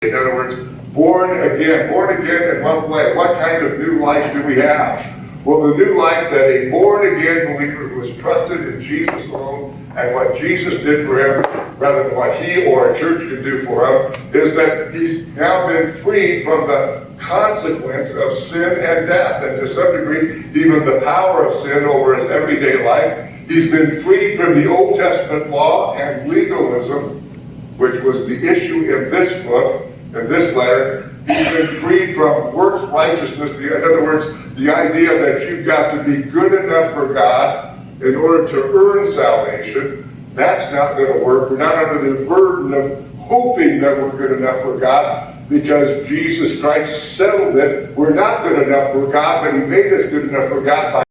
In other words, born again. Born again in what way? What kind of new life do we have? Well, the new life that a born-again believer who has trusted in Jesus alone and what Jesus did for him, rather than what he or a church can do for him, is that he's now been freed from the consequence of sin and death, and to some degree, even the power of sin over his everyday life. He's been freed from the Old Testament law and legalism, which was the issue in this book, in this letter. He's been freed from works righteousness. In other words, the idea that you've got to be good enough for God in order to earn salvation. That's not going to work. We're not under the burden of hoping that we're good enough for God, because Jesus Christ settled it. We're not good enough for God, but he made us good enough for God by